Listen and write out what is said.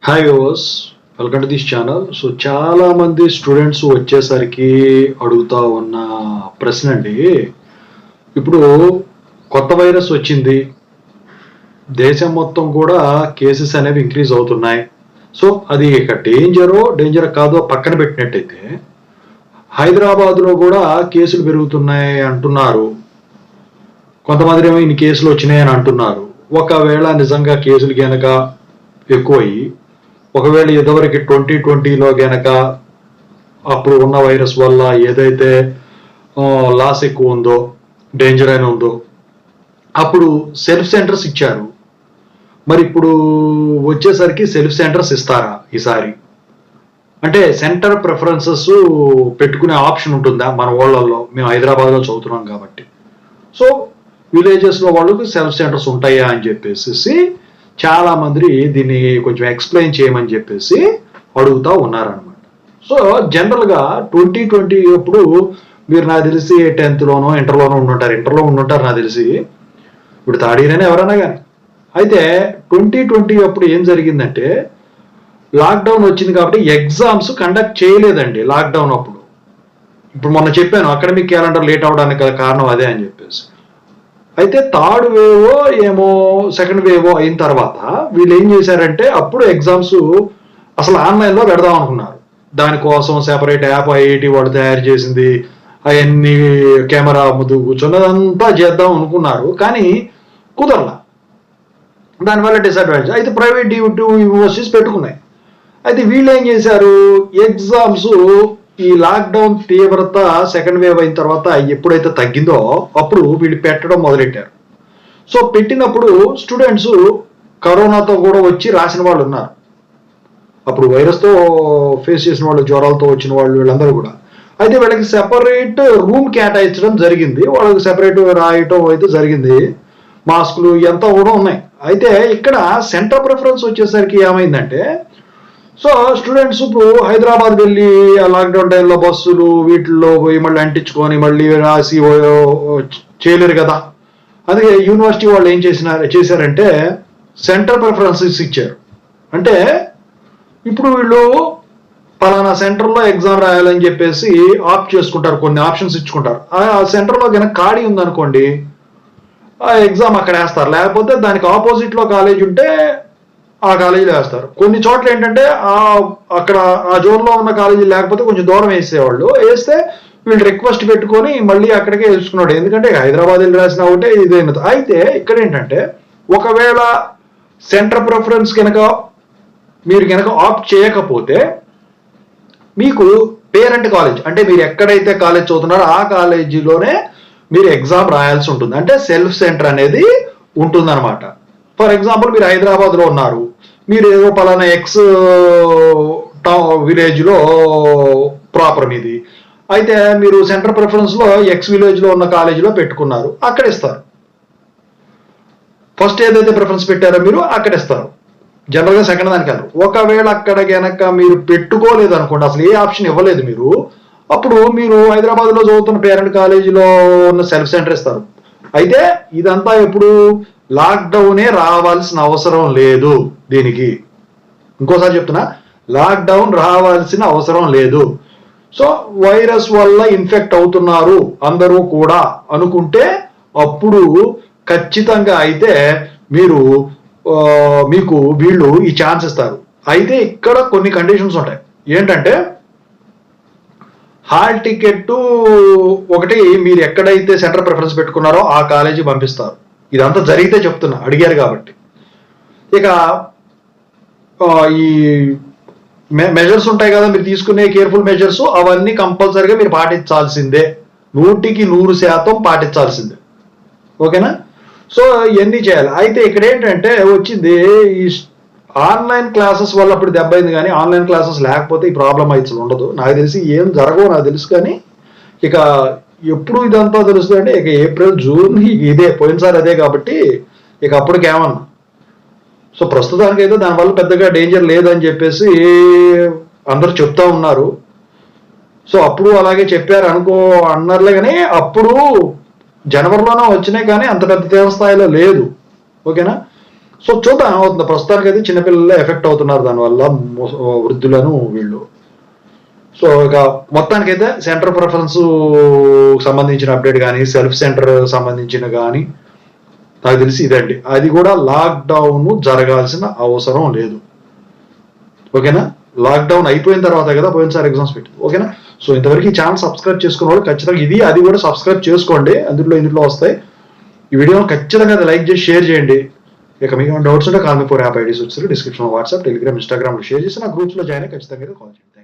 Hi viewers, welcome to this channel. So చాలా మంది students వచ్చేసరికి అడుగుతా ఉన్న ప్రశ్న అండి, ఇప్పుడు కొత్త వైరస్ వచ్చింది, దేశం మొత్తం కూడా కేసెస్ అనేవి ఇంక్రీజ్ అవుతున్నాయి. సో అది ఇక డేంజర్ కాదో పక్కన పెట్టినట్టయితే హైదరాబాద్లో కూడా కేసులు పెరుగుతున్నాయి అంటున్నారు. కొంతమంది ఏమో ఇన్ని కేసులు వచ్చినాయి అని అంటున్నారు. ఒకవేళ నిజంగా కేసులు కనుక ఎక్కువయ్యి, ఒకవేళ ఇదివరకు 2020లో గనక అప్పుడు ఉన్న వైరస్ వల్ల ఏదైతే లాస్ ఎక్కువ ఉందో, డేంజర్ అయిన ఉందో, అప్పుడు సెల్ఫ్ సెంటర్స్ ఇచ్చారు. మరి ఇప్పుడు వచ్చేసరికి సెల్ఫ్ సెంటర్స్ ఇస్తారా ఈసారి? అంటే సెంటర్ ప్రిఫరెన్సెస్ పెట్టుకునే ఆప్షన్ ఉంటుందా మన ఊళ్ళల్లో? మేము హైదరాబాద్లో చదువుతున్నాం కాబట్టి. సో విలేజెస్లో వాళ్ళకి సెల్ఫ్ సెంటర్స్ ఉంటాయా అని చెప్పేసి చాలా మంది దీన్ని కొంచెం ఎక్స్ప్లెయిన్ చేయమని చెప్పేసి అడుగుతూ ఉన్నారనమాట. సో జనరల్గా 2020 అప్పుడు మీరు నాకు తెలిసి 10th ఇంటర్లోనో ఉండుంటారు నాకు తెలిసి. ఇప్పుడు థర్డ్ ఇయర్ అయినా ఎవరైనా కానీ. అయితే 2020 అప్పుడు ఏం జరిగిందంటే, లాక్డౌన్ వచ్చింది కాబట్టి ఎగ్జామ్స్ కండక్ట్ చేయలేదండి లాక్డౌన్ అప్పుడు. ఇప్పుడు మొన్న చెప్పాను అకాడమిక్ క్యాలెండర్ లేట్ అవడానికి కారణం అదే అని చెప్పేసి. అయితే థర్డ్ వేవో ఏమో సెకండ్ వేవో అయిన తర్వాత వీళ్ళు ఏం చేశారంటే, అప్పుడు ఎగ్జామ్స్ అసలు ఆన్లైన్లో పెడదాం అనుకున్నారు. దానికోసం సెపరేట్ యాప్ ఐఐటి వాళ్ళు తయారు చేసింది, అవన్నీ కెమెరా ముందు కూర్చున్నదంతా చేద్దాం అనుకున్నారు. కానీ కుదరలా. దానివల్ల డిసడ్వాంటేజ్ అయితే ప్రైవేట్ యూనివర్సిటీస్ పెట్టుకున్నాయి. అయితే వీళ్ళు ఏం చేశారు, ఎగ్జామ్స్ ఈ లాక్డౌన్ తీవ్రత సెకండ్ వేవ్ అయిన తర్వాత ఎప్పుడైతే తగ్గిందో అప్పుడు వీళ్ళు పెట్టడం మొదలెట్టారు. సో పెట్టినప్పుడు స్టూడెంట్స్ కరోనాతో కూడా వచ్చి రాసిన వాళ్ళు ఉన్నారు. అప్పుడు వైరస్తో ఫేస్ చేసిన వాళ్ళు, జ్వరాలతో వచ్చిన వాళ్ళు, వీళ్ళందరూ కూడా. అయితే వీళ్ళకి సెపరేట్ రూమ్ కేటాయించడం జరిగింది, వాళ్ళకి సెపరేట్ రాయటం అయితే జరిగింది. మాస్కులు ఎంత కూడా ఉన్నాయి. అయితే ఇక్కడ సెంటర్ ప్రిఫరెన్స్ వచ్చేసరికి ఏమైందంటే, సో స్టూడెంట్స్ ఇప్పుడు హైదరాబాద్ వెళ్ళి ఆ లాక్డౌన్ టైంలో బస్సులు వీటిల్లో పోయి మళ్ళీ అంటించుకొని మళ్ళీ రాసి చేయలేరు కదా. అందుకే యూనివర్సిటీ వాళ్ళు ఏం చేశారంటే సెంటర్ ప్రిఫరెన్సెస్ ఇచ్చారు. అంటే ఇప్పుడు వీళ్ళు పలానా సెంటర్లో ఎగ్జామ్ రాయాలని చెప్పేసి ఆప్ట్ చేసుకుంటారు, కొన్ని ఆప్షన్స్ ఇచ్చుకుంటారు. ఆ సెంటర్లో కనుక ఖాళీ ఉందనుకోండి, ఆ ఎగ్జామ్ అక్కడ వేస్తారు. లేకపోతే దానికి ఆపోజిట్లో కాలేజ్ ఉంటే ఆ కాలేజీలో వేస్తారు. కొన్ని చోట్ల ఏంటంటే అక్కడ ఆ జోన్లో ఉన్న కాలేజీ లేకపోతే కొంచెం దూరం వేసేవాళ్ళు. వేస్తే వీళ్ళు రిక్వెస్ట్ పెట్టుకొని మళ్ళీ అక్కడికే వేసుకున్నాడు. ఎందుకంటే హైదరాబాద్ వెళ్ళి రాసిన ఒకటే ఇదేనా. అయితే ఇక్కడ ఏంటంటే, ఒకవేళ సెంటర్ ప్రిఫరెన్స్ కనుక మీరు కనుక ఆప్ట్ చేయకపోతే మీకు పేరెంట్ కాలేజ్, అంటే మీరు ఎక్కడైతే కాలేజ్ చదువుతున్నారో ఆ కాలేజీలోనే మీరు ఎగ్జామ్ రాయాల్సి ఉంటుంది. అంటే సెల్ఫ్ సెంటర్ అనేది ఉంటుందన్నమాట. ఫర్ ఎగ్జాంపుల్ మీరు హైదరాబాద్లో ఉన్నారు, మీరు ఏదో పలానా ఎక్స్ విలేజ్లో ప్రాపర్ మీది. అయితే మీరు సెంటర్ ప్రిఫరెన్స్లో ఎక్స్ విలేజ్లో ఉన్న కాలేజీలో పెట్టుకున్నారు, అక్కడ ఇస్తారు. ఫస్ట్ ఏదైతే ప్రిఫరెన్స్ పెట్టారో మీరు అక్కడ ఇస్తారు. జనరల్గా సెకండ్ దానికి వెళ్ళరు. ఒకవేళ అక్కడ కనుక మీరు పెట్టుకోలేదు అనుకోండి, అసలు ఏ ఆప్షన్ ఇవ్వలేదు మీరు, అప్పుడు మీరు హైదరాబాద్లో చదువుతున్న పేరెంట్ కాలేజీలో ఉన్న సెల్ఫ్ సెంటర్ ఇస్తారు. అయితే ఇదంతా ఎప్పుడు లాక్డౌనే రావాల్సిన అవసరం లేదు. దీనికి ఇంకోసారి చెప్తున్నా, లాక్డౌన్ రావాల్సిన అవసరం లేదు. సో వైరస్ వల్ల ఇన్ఫెక్ట్ అవుతున్నారు అందరూ కూడా అనుకుంటే అప్పుడు ఖచ్చితంగా అయితే మీకు వీళ్ళు ఈ ఛాన్స్ ఇస్తారు. అయితే ఇక్కడ కొన్ని కండిషన్స్ ఉంటాయి. ఏంటంటే, హాల్ టికెట్ ఒకటి, మీరు ఎక్కడైతే సెంటర్ ప్రిఫరెన్స్ పెట్టుకున్నారో ఆ కాలేజీ పంపిస్తారు. ఇదంతా జరిగితే చెప్తున్నా, అడిగారు కాబట్టి. ఇక ఈ మెజర్స్ ఉంటాయి కదా మీరు తీసుకునే కేర్ఫుల్ మెజర్స్, అవన్నీ కంపల్సరీగా మీరు పాటించాల్సిందే, 100% పాటించాల్సిందే. ఓకేనా? సో ఇవన్నీ చేయాలి. అయితే ఇక్కడ ఏంటంటే వచ్చింది, ఈ ఆన్లైన్ క్లాసెస్ వల్ల అప్పుడు దెబ్బైంది. కానీ ఆన్లైన్ క్లాసెస్ లేకపోతే ఈ ప్రాబ్లం అయితే ఉండదు. నాకు తెలిసి ఏం జరగవు నాకు తెలుసు. కానీ ఇక ఎప్పుడు ఇదంతా తెలుస్తుంది అంటే ఇక ఏప్రిల్ జూన్ ఇదే, పోయినసారి అదే కాబట్టి ఇక అప్పటికేమన్నా. సో ప్రస్తుతానికి అయితే దానివల్ల పెద్దగా డేంజర్ లేదని చెప్పేసి అందరూ చెప్తా ఉన్నారు. సో అప్పుడు అలాగే చెప్పారు అన్నారులే. కానీ అప్పుడు జనవరిలోనే వచ్చినాయి, కానీ అంత పెద్ద తీవ్ర స్థాయిలో లేదు. ఓకేనా? సో చూద్దాం ఏమవుతుంది. ప్రస్తుతానికి అయితే చిన్నపిల్లలే ఎఫెక్ట్ అవుతున్నారు దానివల్ల, వృద్ధులను వీళ్ళు. సో ఇక మొత్తానికైతే సెంటర్ ప్రిఫరెన్స్ సంబంధించిన అప్డేట్ కానీ, సెల్ఫ్ సెంటర్ సంబంధించిన కానీ నాకు తెలిసి ఇదండి. అది కూడా లాక్డౌన్ జరగాల్సిన అవసరం లేదు. ఓకేనా, లాక్డౌన్ అయిపోయిన తర్వాత కదా పోయినసారి ఎగ్జామ్స్ పెట్టింది. ఓకేనా, సో ఇంతవరకు ఈ ఛానల్ సబ్స్క్రైబ్ చేసుకున్న వాళ్ళు ఖచ్చితంగా ఇది అది కూడా సబ్స్క్రైబ్ చేసుకోండి, ఇందులో వస్తాయి. ఈ వీడియోని ఖచ్చితంగా లైక్ చేసి షేర్ చేయండి. ఇక మీకు డౌట్స్ ఉంటే కాల్ మీ 4 యాప్ ఐడీస్ వచ్చారు డిస్క్రిప్షన్, వాట్సాప్, టెలిగ్రామ్, ఇన్స్టాగ్రామ్లో షేర్ చేసి నా గ్రూప్స్లో జాయిన్ అయ్యి ఖచ్చితంగా కాల్ చేయండి.